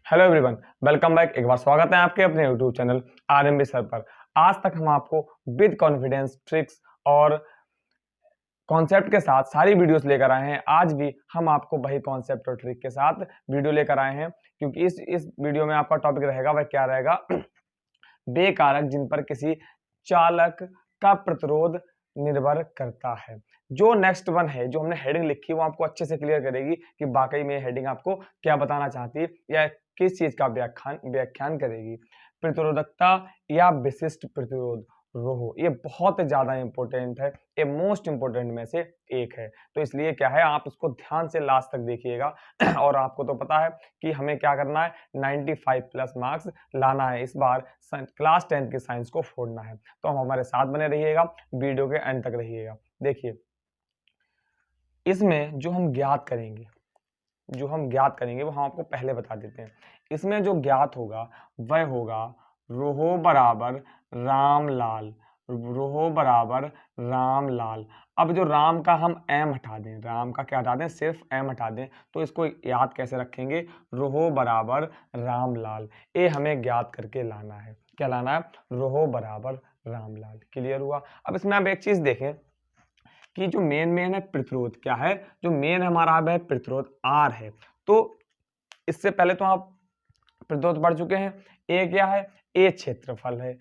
Hello everyone, welcome back. एक बार स्वागत है आपके अपने यूट्यूब चैनल आरएमबी सर पर। आज तक हम आपको विद कॉन्फिडेंस ट्रिक्स और कॉन्सेप्ट के साथ सारी वीडियोस लेकर आए हैं। आज भी हम आपको वही कॉन्सेप्ट और ट्रिक के साथ वीडियो लेकर आए हैं, क्योंकि इस वीडियो में आपका टॉपिक रहेगा वह क्या रहेगा बेकारक जिन पर किसी चालक का प्रतिरोध निर्भर करता है। जो नेक्स्ट वन है, जो हमने हेडिंग लिखी, वो आपको अच्छे से क्लियर करेगी कि वाकई में हेडिंग आपको क्या बताना चाहती है या किस चीज का व्याख्यान करेगी। प्रतिरोधकता या विशिष्ट प्रतिरोध रोहो, ये बहुत ज्यादा इंपॉर्टेंट है, ये मोस्ट इंपॉर्टेंट में से एक है। तो इसलिए क्या है, आप इसको ध्यान से लास्ट तक देखिएगा और आपको तो पता है कि हमें क्या करना है, 95 प्लस मार्क्स लाना है। इस बार क्लास 10 के साइंस को फोड़ना है, तो हम हमारे साथ बने रहिएगा, वीडियो के एंड तक रहिएगा। देखिए, इसमें जो हम ज्ञात करेंगे वो हम आपको पहले बता देते हैं। इसमें जो ज्ञात होगा वह होगा रोहो बराबर रामलाल, रोहो बराबर रामलाल। अब जो राम का हम एम हटा दें, राम का क्या हटा दें, सिर्फ एम हटा दें, तो इसको याद कैसे रखेंगे, रोहो बराबर रामलाल। ये हमें ज्ञात करके लाना है। क्या लाना है, रोहो बराबर रामलाल। क्लियर हुआ। अब इसमें आप एक चीज देखें कि जो मेन है प्रतिरोध, क्या है, जो मेन हमारा है प्रतिरोध आर है। तो इससे पहले तो आप प्रतिरोध पढ़ चुके हैं। ए क्या है, ए क्षेत्रफल है।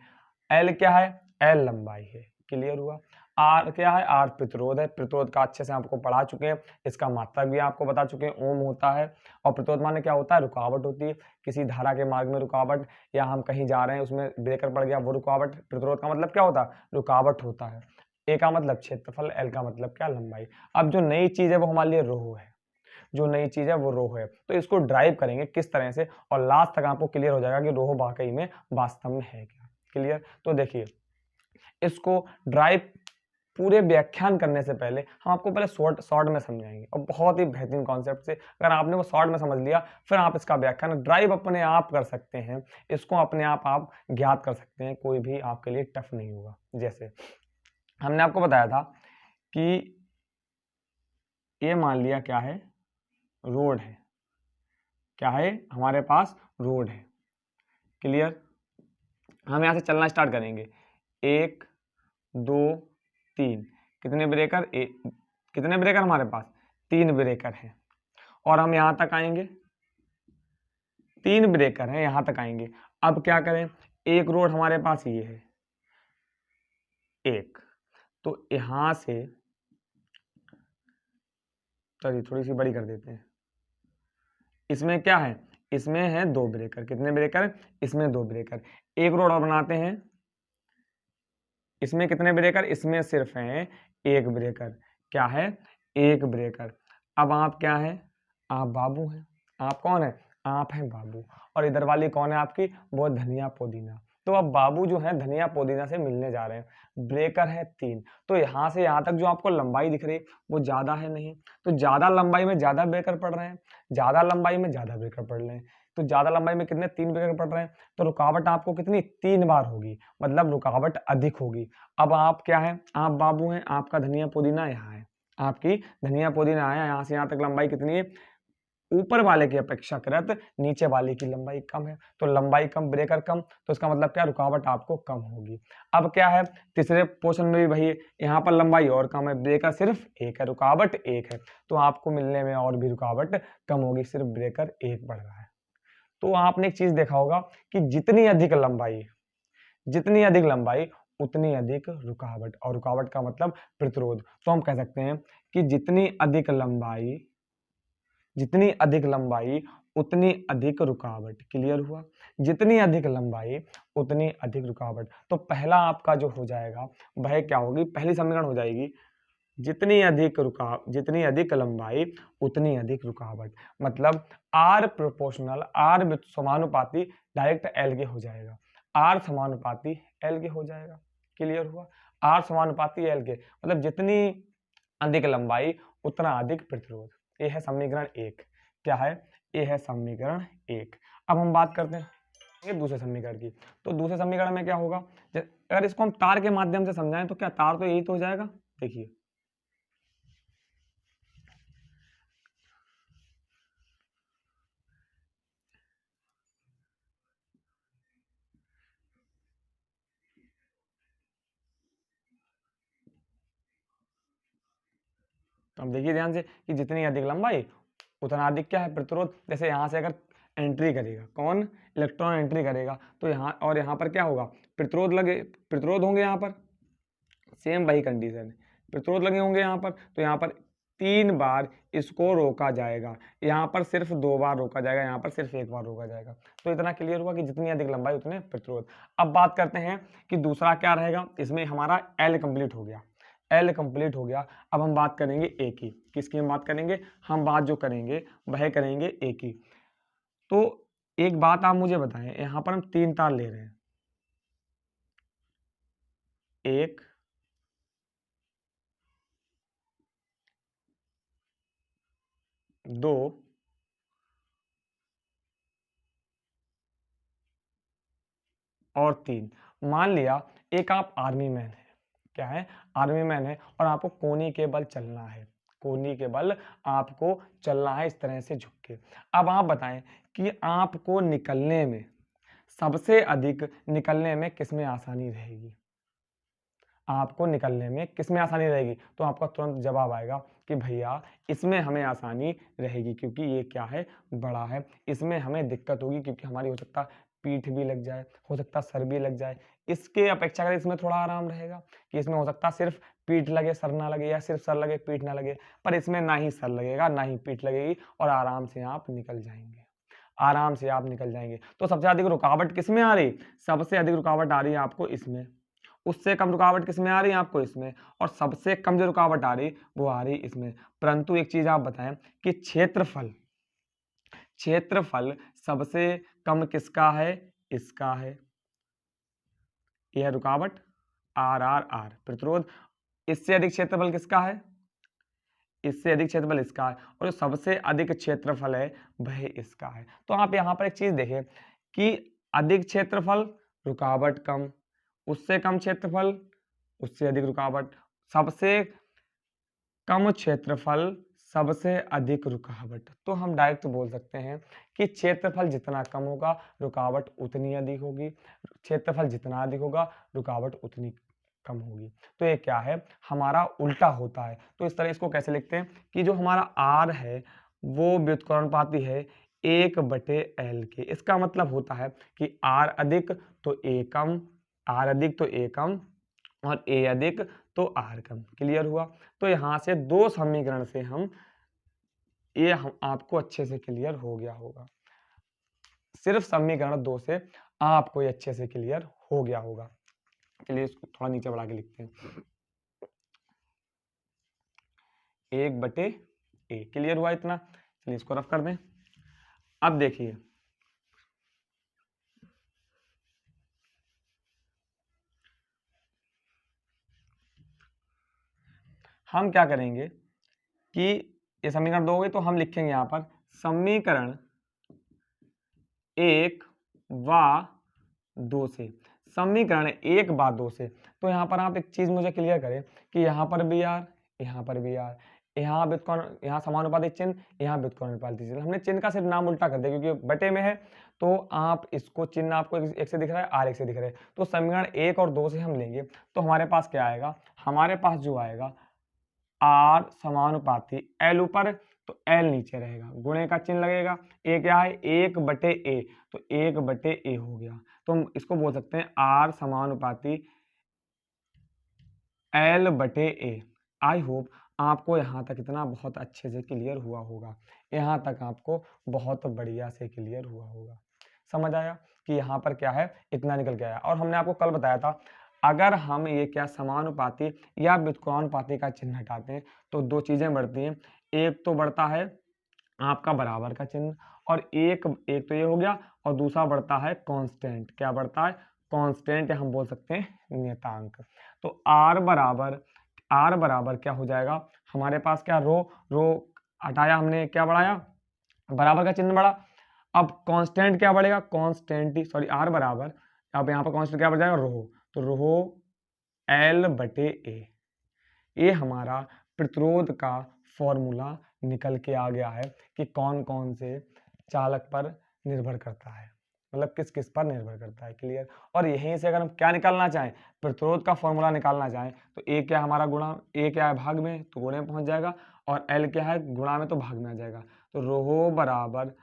एल क्या है, एल लंबाई है। क्लियर हुआ। आर क्या है, आर प्रतिरोध है। प्रतिरोध का अच्छे से आपको पढ़ा चुके हैं, इसका मात्रक भी आपको बता चुके हैं, ओम होता है। और प्रतिरोध माने क्या होता है, रुकावट होती है, किसी धारा के मार्ग में रुकावट, या हम कहीं जा रहे हैं उसमें ब्रेकर पड़ गया, वो रुकावट। प्रतिरोध का मतलब क्या होता है, रुकावट होता है। ए का मतलब क्षेत्रफल, एल का मतलब क्या, लंबाई। अब जो नई चीज है वो हमारे लिए रोह है, जो नई चीज है वो रोह है। तो इसको ड्राइव करेंगे किस तरह से, और लास्ट तक आपको क्लियर हो जाएगा कि रोह वाकई में वास्तव में है क्या। क्लियर। तो देखिए, इसको ड्राइव पूरे व्याख्यान करने से पहले हम आपको पहले शॉर्ट में समझाएंगे, और बहुत ही बेहतरीन कॉन्सेप्ट से अगर आपने वो शॉर्ट में समझ लिया, फिर आप इसका व्याख्यान ड्राइव अपने आप कर सकते हैं। इसको अपने आप ज्ञात कर सकते हैं, कोई भी आपके लिए टफ नहीं होगा। जैसे हमने आपको बताया था कि ये मान लिया क्या है, रोड है। क्या है, हमारे पास रोड है। क्लियर। हम यहां से चलना स्टार्ट करेंगे, 1 2 3। कितने ब्रेकर, कितने ब्रेकर हमारे पास, 3 ब्रेकर हैं। और हम यहां तक आएंगे, 3 ब्रेकर हैं, यहां तक आएंगे। अब क्या करें, एक रोड हमारे पास ये है, एक। तो यहां से चलिए थोड़ी सी बड़ी कर देते हैं। इसमें क्या है, इसमें है 2 ब्रेकर। कितने ब्रेकर, इसमें 2 ब्रेकर। एक रोड और बनाते हैं, इसमें कितने ब्रेकर, इसमें सिर्फ हैं 1 ब्रेकर। क्या है, 1 ब्रेकर। अब आप क्या है, आप बाबू हैं। आप कौन है, आप हैं बाबू। और इधर वाली कौन है आपकी, वो धनिया पुदीना। तो अब बाबू जो है धनिया पुदीना से मिलने जा रहे हैं। ब्रेकर है 3। तो यहां से यहां तक जो आपको लंबाई दिख रही है वो ज्यादा है नहीं, तो ज्यादा लंबाई में ज्यादा ब्रेकर पड़ रहे हैं, ज्यादा लंबाई में ज्यादा ब्रेकर पड़ रहे हैं। तो ज्यादा लंबाई में कितने, 3 ब्रेकर पड़ रहे हैं। तो रुकावट आपको कितनी, 3 बार होगी, मतलब रुकावट अधिक होगी। अब आप क्या है, आप बाबू हैं, आपका धनिया पुदीना यहाँ है, आपकी धनिया पुदीना आया, यहाँ से यहाँ तक लंबाई कितनी है, ऊपर वाले की अपेक्षाकृत नीचे वाले की लंबाई कम है। तो लंबाई कम, ब्रेकर कम, तो इसका मतलब क्या, रुकावट आपको कम होगी। अब क्या है, तीसरे पोर्शन में भी वही है, यहाँ पर लंबाई और कम है, ब्रेकर सिर्फ 1 है, रुकावट 1 है। तो आपको मिलने में और भी रुकावट कम होगी, सिर्फ ब्रेकर 1 बढ़ रहा है। तो आपने एक चीज देखा होगा कि जितनी अधिक लंबाई उतनी अधिक रुकावट, और रुकावट का मतलब प्रतिरोध। तो हम कह सकते हैं कि जितनी अधिक लंबाई उतनी अधिक रुकावट। क्लियर हुआ। जितनी अधिक लंबाई उतनी अधिक रुकावट। तो पहला आपका जो हो जाएगा वह क्या होगी, पहली समीकरण हो जाएगी, जितनी अधिक लंबाई उतनी अधिक रुकावट। मतलब आर प्रोपोर्शनल, आर समानुपाती डायरेक्ट एल के हो जाएगा, आर समानुपाती एल के हो जाएगा। क्लियर हुआ। आर समानुपाती एल के मतलब जितनी अधिक लंबाई उतना अधिक प्रतिरोध। ये है समीकरण 1। क्या है, ये है समीकरण 1। अब हम बात करते हैं दूसरे समीकरण की। तो दूसरे समीकरण में क्या होगा, अगर इसको हम तार के माध्यम से समझाएं तो क्या, तार तो यही तो हो जाएगा। देखिए, अब देखिए ध्यान से कि जितनी अधिक लंबाई उतना अधिक क्या है प्रतिरोध। जैसे यहाँ से अगर एंट्री करेगा कौन, इलेक्ट्रॉन एंट्री करेगा, तो यहाँ और यहाँ पर क्या होगा, प्रतिरोध होंगे यहाँ पर, सेम वही कंडीशन है, प्रतिरोध लगे होंगे यहाँ पर। तो यहाँ पर 3 बार इसको रोका जाएगा, यहाँ पर सिर्फ 2 बार रोका जाएगा, यहाँ पर सिर्फ 1 बार रोका जाएगा। तो इतना क्लियर हुआ कि जितनी अधिक लंबाई उतने प्रतिरोध। अब बात करते हैं कि दूसरा क्या रहेगा, इसमें हमारा एल कंप्लीट हो गया, एल कंप्लीट हो गया। अब हम बात करेंगे ए की, किसकी हम बात करेंगे, हम बात जो करेंगे वह करेंगे ए की। तो एक बात आप मुझे बताएं, यहाँ पर हम 3 तार ले रहे हैं, 1 2 और 3। मान लिया एक आप आर्मी मैन है, क्या है, आर्मी मैन है, और आपको कोनी के बल चलना है, कोनी के बल आपको चलना है इस तरह से झुक के। अब आप बताएं कि आपको निकलने में, सबसे अधिक निकलने में किसमें आसानी रहेगी, आपको निकलने में किसमें आसानी रहेगी। तो आपका तुरंत जवाब आएगा कि भैया इसमें हमें आसानी रहेगी, क्योंकि ये क्या है, बड़ा है। इसमें हमें दिक्कत होगी क्योंकि हमारी हो सकता पीठ भी लग जाए, हो सकता सर भी लग जाए। इसके अपेक्षा कर इसमें थोड़ा आराम रहेगा कि इसमें हो सकता सिर्फ पीठ लगे सर ना लगे, या सिर्फ सर लगे पीठ ना लगे, पर इसमें ना ही सर लगेगा ना ही पीठ लगेगी, और आराम से आप निकल जाएंगे, आराम से आप निकल जाएंगे। तो सबसे अधिक रुकावट किसमें आ रही, सबसे अधिक रुकावट आ रही है आपको इसमें, उससे कम रुकावट किसमें आ रही है आपको इसमें, और सबसे कम जो रुकावट आ रही वो आ रही इसमें। परंतु एक चीज आप बताएं कि क्षेत्रफल, क्षेत्रफल सबसे कम किसका है, इसका है, यह रुकावट आर आर आर प्रतिरोध। इससे अधिक क्षेत्रफल किसका है, इससे अधिक क्षेत्रफल इसका है, और जो सबसे अधिक क्षेत्रफल है वह इसका है। तो आप यहाँ पर एक चीज देखें कि अधिक क्षेत्रफल रुकावट कम, उससे कम क्षेत्रफल उससे अधिक रुकावट, सबसे कम क्षेत्रफल सबसे अधिक रुकावट। तो हम डायरेक्ट बोल सकते हैं कि क्षेत्रफल जितना कम होगा रुकावट उतनी अधिक होगी, क्षेत्रफल जितना अधिक होगा रुकावट उतनी कम होगी। तो ये क्या है, हमारा उल्टा होता है। तो इस तरह इसको कैसे लिखते हैं कि जो हमारा आर है वो व्युत्क्रमानुपाती है 1/L के। इसका मतलब होता है कि आर अधिक तो ए कम, आर अधिक तो ए कम, और ए अधिक तो आर कम। क्लियर हुआ। तो यहां से 2 समीकरण से हम आपको अच्छे से क्लियर हो गया होगा, सिर्फ समीकरण 2 से आपको ये अच्छे से क्लियर हो गया होगा। चलिए इसको थोड़ा नीचे बढ़ा के लिखते हैं, 1/A। क्लियर हुआ इतना, चलिए इसको रफ कर दें। अब देखिए हम क्या करेंगे कि ये समीकरण 2 हो गए, तो हम लिखेंगे यहाँ पर समीकरण 1 व 2 से, समीकरण 1 व 2 से। तो यहाँ पर आप एक चीज मुझे क्लियर करें कि यहाँ पर भी आर, यहाँ पर भी आर, यहाँ व्युत्क्रम, यहाँ समानुपाती चिन्ह, यहाँ व्युत्क्रमानुपाती चिन्ह। हमने चिन्ह का सिर्फ नाम उल्टा कर दिया क्योंकि बटे में है, तो आप इसको चिन्ह आपको एक से दिख रहा है, आर एक से दिख रहा है। तो समीकरण 1 और 2 से हम लेंगे तो हमारे पास क्या आएगा, हमारे पास जो आएगा आर समानुपाती एल ऊपर तो एल नीचे रहेगा, गुणे का चिन्ह लगेगा, ए क्या है 1/A, तो 1/A हो गया। तो हम इसको बोल सकते हैं आर समानुपाती L/A। आई होप आपको यहाँ तक इतना बहुत अच्छे से क्लियर हुआ होगा, यहाँ तक आपको बहुत बढ़िया से क्लियर हुआ होगा, समझ आया कि यहाँ पर क्या है, इतना निकल के आया। और हमने आपको कल बताया था अगर हम ये क्या समानुपाती या व्युत्क्रमानुपाती का चिन्ह हटाते हैं तो 2 चीजें बढ़ती हैं, एक तो बढ़ता है आपका बराबर का चिन्ह, और एक तो ये हो गया, और दूसरा बढ़ता है कांस्टेंट। क्या बढ़ता है, कांस्टेंट, या हम बोल सकते हैं नियतांक। तो आर बराबर क्या हो जाएगा, हमारे पास क्या रो रो हटाया हमने, क्या बढ़ाया, बराबर का चिन्ह बढ़ा। अब कांस्टेंट क्या बढ़ेगा, कांस्टेंट सॉरी आर बराबर, अब यहाँ पर कांस्टेंट क्या बढ़ जाएगा, रो, तो रो L/A। ये हमारा प्रतिरोध का फॉर्मूला निकल के आ गया है कि कौन कौन से चालक पर निर्भर करता है, मतलब किस किस पर निर्भर करता है। क्लियर। और यहीं से अगर हम क्या निकालना चाहें, प्रतिरोध का फॉर्मूला निकालना चाहें, तो ए क्या हमारा गुणा, ए क्या है भाग में, तो गुणे में पहुंच जाएगा, और एल क्या है, गुणा में तो भाग में आ जाएगा, तो रोहो बराबर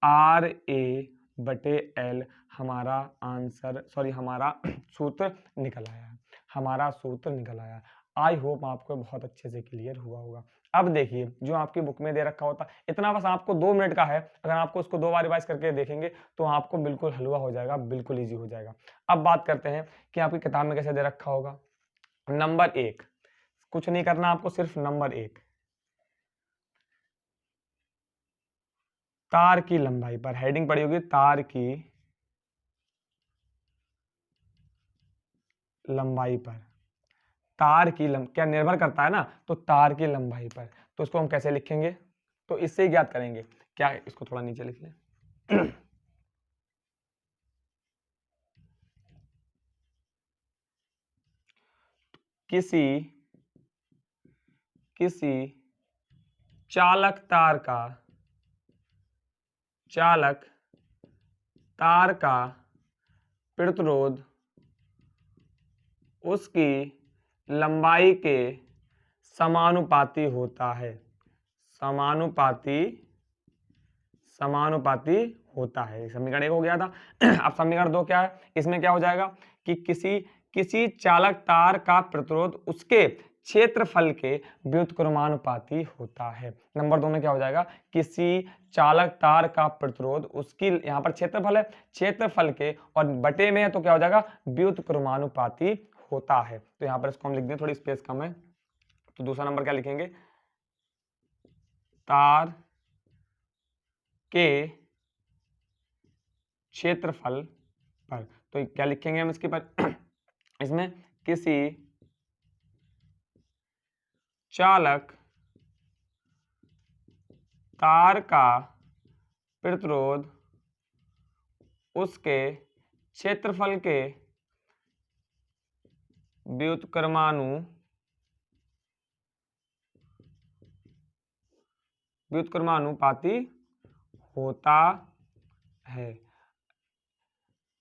आर ए बटे एल हमारा आंसर, सॉरी हमारा सूत्र निकल आया, हमारा सूत्र निकल आया। आई होप आपको बहुत अच्छे से क्लियर हुआ होगा। अब देखिए जो आपकी बुक में दे रखा होता, इतना बस आपको 2 मिनट का है, अगर आपको उसको 2 बार रिवाइज करके देखेंगे तो आपको बिल्कुल हलवा हो जाएगा, बिल्कुल ईजी हो जाएगा। अब बात करते हैं कि आपकी किताब में कैसे दे रखा होगा। नंबर 1, कुछ नहीं करना आपको, सिर्फ नंबर 1, तार की लंबाई पर हेडिंग पड़ी होगी, तार की लंबाई पर, तार की क्या निर्भर करता है ना, तो तार की लंबाई पर, तो इसको हम कैसे लिखेंगे, तो इससे ही ज्ञात करेंगे क्या, इसको थोड़ा नीचे लिख लें। किसी चालक तार का प्रतिरोध उसकी लंबाई के समानुपाती होता है, समानुपाती होता है। समीकरण 1 हो गया था। अब समीकरण 2 क्या है, इसमें क्या हो जाएगा कि किसी चालक तार का प्रतिरोध उसके क्षेत्रफल के व्युत्क्रमानुपाती होता है। नंबर 2 में क्या हो जाएगा, किसी चालक तार का प्रतिरोध उसकी, यहाँ पर क्षेत्रफल है, क्षेत्रफल के और बटे में है तो क्या हो जाएगा, व्युत्क्रमानुपाती होता है। तो यहाँ पर इसको हम लिख दें, थोड़ी स्पेस कम है, तो दूसरा नंबर क्या लिखेंगे, तार के क्षेत्रफल पर, तो क्या लिखेंगे हम इसके पर, इसमें किसी चालक तार का प्रतिरोध उसके क्षेत्रफल के व्युत्क्रमानुपाती होता है,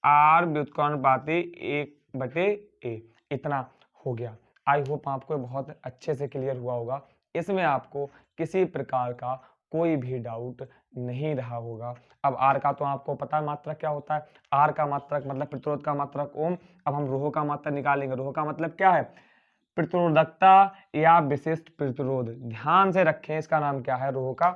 आर व्युत्क्रमानुपाती 1/a, इतना हो गया। आई होप आपको बहुत अच्छे से क्लियर हुआ होगा, इसमें आपको किसी प्रकार का कोई भी डाउट नहीं रहा होगा। अब आर का तो आपको पता है मात्रक क्या होता है, आर का मात्रक मतलब प्रतिरोध का मात्रक ओम। अब हम रोह का मात्रक निकालेंगे, रोह का मतलब क्या है, प्रतिरोधकता या विशिष्ट प्रतिरोध। ध्यान से रखें, इसका नाम क्या है, रोह का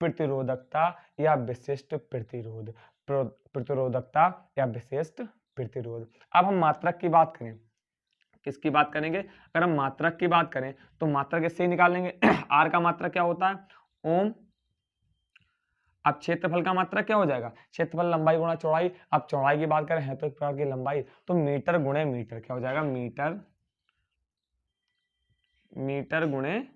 प्रतिरोधकता या विशिष्ट प्रतिरोध, प्रतिरोधकता या विशिष्ट प्रतिरोध। अब हम मात्रक की बात करें, किसकी बात करेंगे, अगर हम मात्रक की बात करें तो मात्रक इससे ही निकालेंगे। आर का मात्रक क्या होता है, ओम। अब क्षेत्रफल का मात्रक क्या हो जाएगा, क्षेत्रफल लंबाई गुणा चौड़ाई। अब चौड़ाई की बात करें है तो एक प्रकार की लंबाई, तो मीटर गुणे मीटर क्या हो जाएगा, मीटर गुणे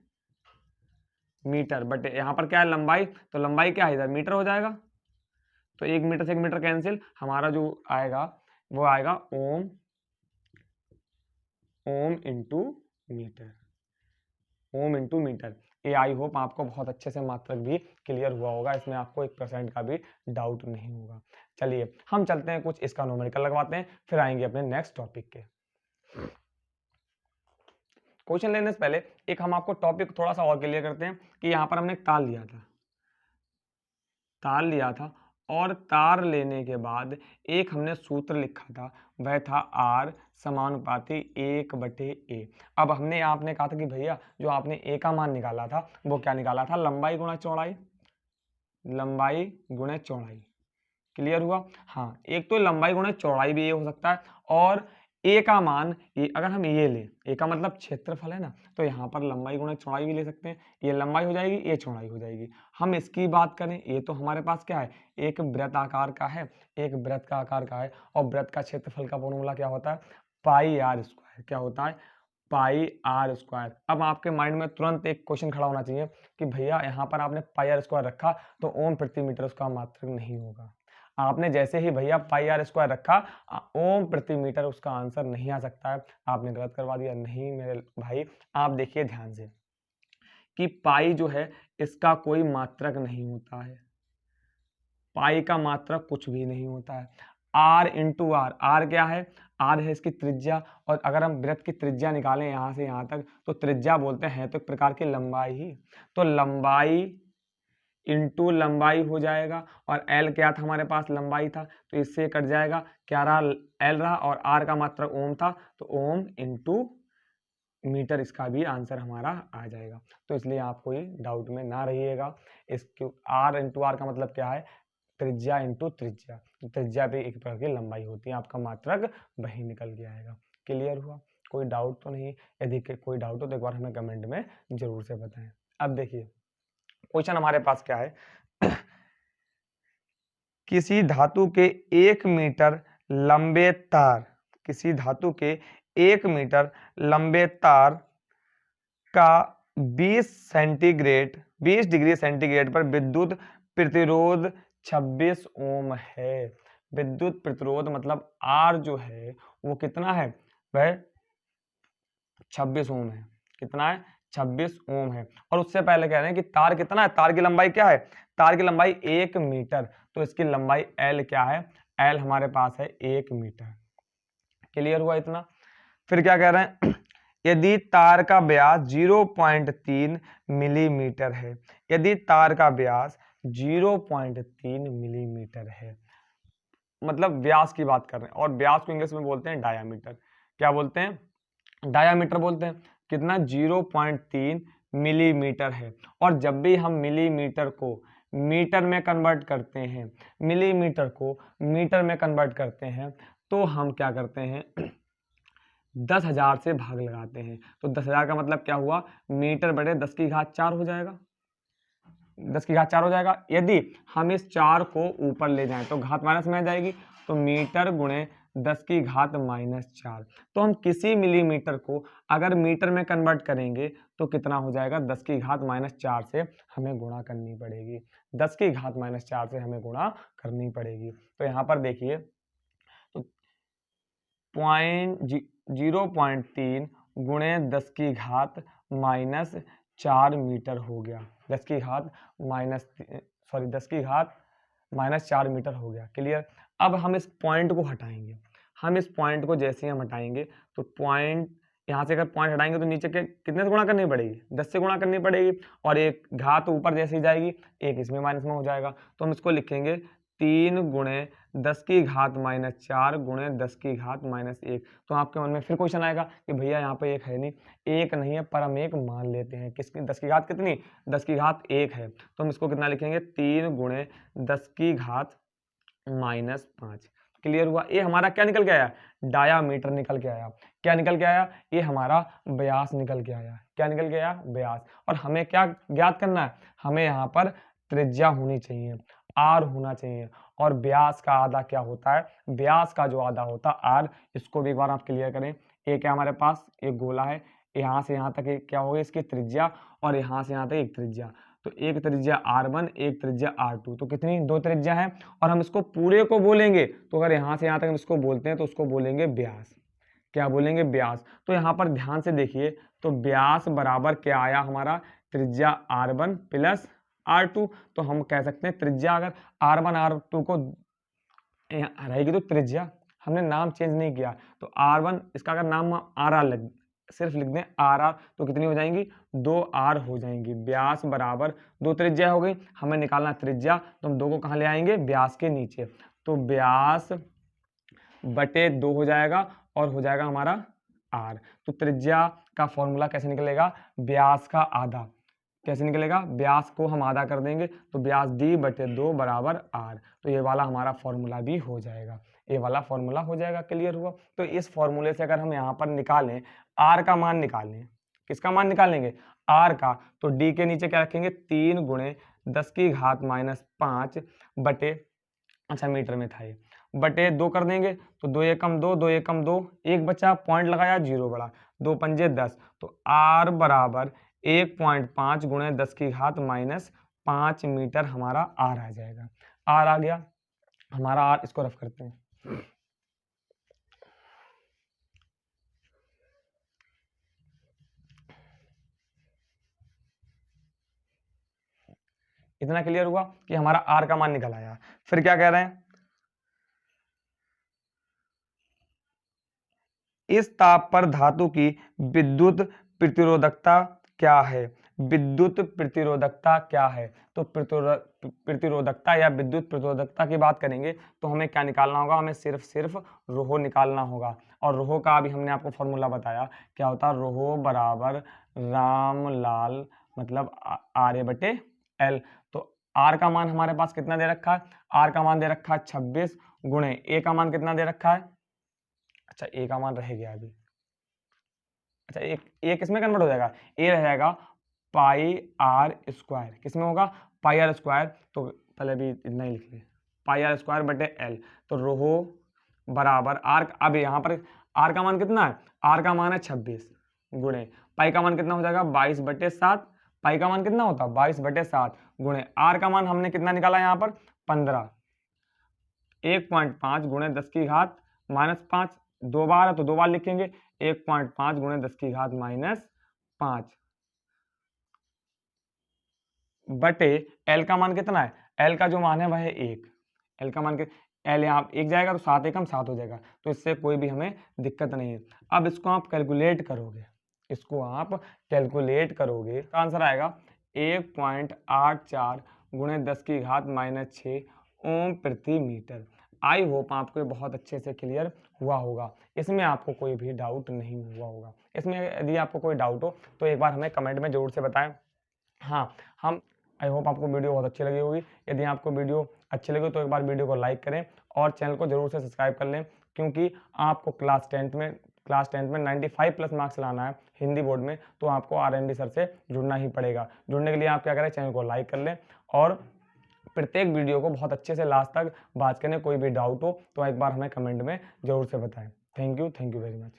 मीटर बटे, यहां पर क्या है लंबाई, तो लंबाई क्या है इधर मीटर हो जाएगा, तो 1 मीटर से 1 मीटर कैंसिल, हमारा जो आएगा वो आएगा ohm into metre, ohm into metre. ये आई होप आपको बहुत अच्छे से मात्रक भी क्लियर हुआ होगा, इसमें आपको 1% का भी डाउट नहीं होगा। चलिए हम चलते हैं, कुछ इसका न्यूमेरिकल लगवाते हैं, फिर आएंगे अपने नेक्स्ट टॉपिक के। क्वेश्चन लेने से पहले एक हम आपको टॉपिक थोड़ा सा और क्लियर करते हैं कि यहाँ पर हमने तार लिया था और तार लेने के बाद एक हमने सूत्र लिखा था, वह था आर समानुपाती 1/a। अब हमने आपने कहा था कि भैया जो आपने ए का मान निकाला था वो क्या निकाला था, लंबाई गुणा चौड़ाई, लंबाई गुणा चौड़ाई। क्लियर हुआ, हाँ एक तो लंबाई गुणा चौड़ाई भी ये हो सकता है, और ए का मान ये, अगर हम ये ले, ए का मतलब क्षेत्रफल है ना, तो यहाँ पर लंबाई गुणा चौड़ाई भी ले सकते हैं, ये लंबाई हो जाएगी, ये चौड़ाई हो जाएगी। हम इसकी बात करें, ये तो हमारे पास क्या है, एक वृत्त आकार का है, एक वृत्त का आकार का है, और वृत्त का क्षेत्रफल का फॉर्मूला क्या होता है, पाई आर स्क्वायर, क्या होता है, पाई आर स्क्वायर। अब आपके माइंड में तुरंत एक क्वेश्चन खड़ा होना चाहिए कि भैया यहाँ पर आपने पाई आर स्क्वायर रखा तो ओम प्रति मीटर उसका मात्रक नहीं होगा। आपने जैसे ही भैया पाई आर स्क्वायर रखा, ओम प्रति मीटर उसका आंसर नहीं आ सकता है, आपने गलत करवा दिया। नहीं मेरे भाई, आप देखिए ध्यान से कि पाई जो है इसका कोई मात्रक नहीं होता है, पाई का मात्रक कुछ भी नहीं होता है। आर इंटू आर, आर क्या है, आर है इसकी त्रिज्या, और अगर हम वृत्त की त्रिज्या निकालें यहाँ से यहाँ तक तो त्रिज्या बोलते हैं तो एक प्रकार की लंबाई ही, तो लंबाई इंटू लंबाई हो जाएगा, और एल क्या था हमारे पास, लंबाई था, तो इससे कट जाएगा, क्या रहा, एल रहा, और आर का मात्रक ओम था, तो ओम इंटू मीटर इसका भी आंसर हमारा आ जाएगा। तो इसलिए आप कोई डाउट में ना रहिएगा। इसके आर इंटू आर का मतलब क्या है, त्रिज्या इंटू त्रिज्या, त्रिज्या भी एक प्रकार की लंबाई होती है, आपका मात्रक वही निकल के आएगा। क्लियर हुआ, कोई डाउट तो नहीं, यदि कोई डाउट हो तो एक बार हमें कमेंट में जरूर से बताएं। अब देखिए क्वेश्चन हमारे पास क्या है किसी धातु के 1 मीटर लंबे तार, किसी धातु के 1 मीटर लंबे तार का 20 डिग्री सेंटीग्रेड पर विद्युत प्रतिरोध 26 ओम है। विद्युत प्रतिरोध मतलब आर जो है वो कितना है, वह 26 ओम है। कितना है, 26 ओम है। और उससे पहले कह रहे हैं कि तार कितना है, तार की लंबाई क्या है, तार की लंबाई 1 मीटर, तो इसकी लंबाई एल क्या है, एल हमारे पास है 1 मीटर। क्लियर हुआ इतना। फिर क्या कह रहे हैं यदि तार का व्यास 0.3 मिलीमीटर है, यदि तार का व्यास 0.3 मिलीमीटर है, मतलब व्यास की बात कर रहे हैं, और व्यास को इंग्लिश में बोलते हैं डायामीटर। क्या बोलते हैं, डायामीटर बोलते हैं। कितना, 0.3 मिलीमीटर है। और जब भी हम मिलीमीटर को मीटर में कन्वर्ट करते हैं, मिलीमीटर को मीटर में कन्वर्ट करते हैं, तो हम क्या करते हैं 10,000 से भाग लगाते हैं। तो 10,000 का मतलब क्या हुआ, मीटर बटे 10 की घात 4 हो जाएगा, 10 की घात 4 हो जाएगा। यदि हम इस 4 को ऊपर ले जाएं तो घात माइनस में आ जाएगी, तो मीटर गुणे 10 की घात -4। तो हम किसी मिलीमीटर को अगर मीटर में कन्वर्ट करेंगे तो कितना हो जाएगा, 10 की घात -4 से हमें गुणा करनी पड़ेगी, 10 की घात -4 से हमें गुणा करनी पड़ेगी। तो यहाँ पर देखिए तो 0.3 गुणे 10 की घात -4 मीटर हो गया, 10 की घात -4 मीटर हो गया। क्लियर। अब हम इस पॉइंट को हटाएंगे, हम इस पॉइंट को जैसे ही हम हटाएंगे तो पॉइंट यहाँ से अगर पॉइंट हटाएंगे तो नीचे के कितने से गुणा करनी पड़ेगी, 10 से गुणा करनी पड़ेगी, और एक घात ऊपर जैसे ही जाएगी एक इसमें माइनस में हो जाएगा। तो हम इसको लिखेंगे 3 गुणे 10 की घात -4 गुणे 10 की घात -1। तो आपके मन में फिर क्वेश्चन आएगा कि भैया यहाँ पे एक है नहीं, एक नहीं है पर हम एक मान लेते हैं, किसकी, 10 की घात कितनी, 10 की घात 1 है, तो हम इसको कितना लिखेंगे 3 गुणे 10 की घात -5। क्लियर हुआ। ये हमारा क्या निकल के आया, डायामीटर निकल के आया। क्या निकल के आया, ये हमारा व्यास निकल के आया। क्या निकल के आया, व्यास। और हमें क्या ज्ञात करना है, हमें यहाँ पर त्रिज्या होनी चाहिए, आर होना चाहिए, और व्यास का आधा क्या होता है, व्यास का जो आधा होता है आर। इसको भी एक बार आप क्लियर करें। एक है हमारे पास एक गोला है, यहाँ से यहाँ तक क्या होगी इसकी त्रिज्या, और यहाँ से यहाँ तक एक त्रिज्या, तो एक त्रिज्या R1 एक त्रिज्या R2, तो कितनी, 2 त्रिज्या है। और हम इसको पूरे को बोलेंगे तो अगर यहाँ से यहाँ तक हम इसको बोलते हैं तो उसको बोलेंगे व्यास। क्या बोलेंगे, व्यास। तो यहाँ पर ध्यान से देखिए, तो व्यास बराबर क्या आया हमारा, त्रिज्या R1 प्लस R2। तो हम कह सकते हैं त्रिज्या अगर R1 R2 को रहेगी तो त्रिज्या, हमने नाम चेंज नहीं किया, तो R1 इसका अगर नाम RR सिर्फ लिख दें RR, तो कितनी हो जाएंगी, 2R हो जाएंगी। व्यास बराबर 2 त्रिज्या हो गई, हमें निकालना त्रिज्या, तो हम 2 को कहाँ ले आएंगे, व्यास के नीचे, तो व्यास बटे 2 हो जाएगा, और हो जाएगा हमारा R। तो त्रिज्या का फॉर्मूला कैसे निकलेगा, व्यास का आधा। कैसे निकलेगा, व्यास को हम आधा कर देंगे, तो व्यास D बटे 2 बराबर R। तो ये वाला हमारा फॉर्मूला भी हो जाएगा, ये वाला फॉर्मूला हो जाएगा। क्लियर हुआ। तो इस फॉर्मूले से अगर हम यहाँ पर निकालें, R का मान निकालें, किसका मान निकालेंगे, R का, तो D के नीचे क्या रखेंगे, 3 गुणे 10 की घात -5 बटे, अच्छा मीटर में था ये, बटे 2 कर देंगे, तो 2 एकम 2, 2 एकम 2, एक बचा, पॉइंट लगाया, 0 बढ़ा, 2 पंजे 10, तो R बराबर 1.5 गुणे 10 की घात -5 मीटर हमारा R आ जाएगा। R आ गया हमारा, R इसको रफ करते हैं। इतना क्लियर हुआ कि हमारा R का मान निकल आया। फिर क्या कह रहे हैं, इस ताप पर धातु की विद्युत प्रतिरोधकता क्या है? विद्युत प्रतिरोधकता क्या है? तो प्रतिरोधकता या विद्युत प्रतिरोधकता की बात करेंगे तो हमें क्या निकालना होगा? हमें सिर्फ रोहो निकालना होगा। और रोहो का अभी हमने आपको फॉर्मूला बताया, क्या होता है? रोहो बराबर रामलाल मतलब RA/L। तो R का मान हमारे पास कितना दे रखा है? R का मान दे रखा है 26 गुणे A का मान कितना दे रखा है? अच्छा, A का मान रह गया अभी। अच्छा, एक किसमें कन्वर्ट हो जाएगा? A रह जाएगा पाई आर स्क्वायर। किसमें होगा? Pi R square. तो पहले भी इतना ही लिख ले, पाई आर स्क्वायर बटे एल। तो रोहो बराबर आर, अब यहाँ पर आर का मान कितना है? आर का मान है 26 गुणे पाई का मान कितना हो जाएगा? 22/7। पाई का मान कितना होता है? 22/7 गुणे आर का मान हमने कितना निकाला यहाँ पर? 15। 1.5 गुणे 10 की घात -5, 2 बार है तो 2 बार लिखेंगे। 1.5 गुणे 10 की घात -5 बटे एल का मान कितना है? एल का जो मान है वह है 1। एल का मान एल यहाँ 1 जाएगा तो 7 एकम 7 हो जाएगा, तो इससे कोई भी हमें दिक्कत नहीं है। अब इसको आप कैलकुलेट करोगे, इसको आप कैलकुलेट करोगे तो आंसर आएगा 1.84 गुणे 10 की घात -6 ओम प्रति मीटर। आई होप आपको ये बहुत अच्छे से क्लियर हुआ होगा, इसमें आपको कोई भी डाउट नहीं हुआ होगा। इसमें यदि आपको कोई डाउट हो तो एक बार हमें कमेंट में ज़रूर से बताएं। हाँ, हम आई होप आपको वीडियो बहुत अच्छी लगी होगी। यदि आपको वीडियो अच्छी लगी तो एक बार वीडियो को लाइक करें और चैनल को जरूर से सब्सक्राइब कर लें, क्योंकि आपको क्लास टेंथ में 95+ मार्क्स लाना है हिंदी बोर्ड में, तो आपको RMD सर से जुड़ना ही पड़ेगा। जुड़ने के लिए आप क्या करें? चैनल को लाइक कर लें और प्रत्येक वीडियो को बहुत अच्छे से लास्ट तक बात करें। कोई भी डाउट हो तो एक बार हमें कमेंट में ज़रूर से बताएं। Thank you very much.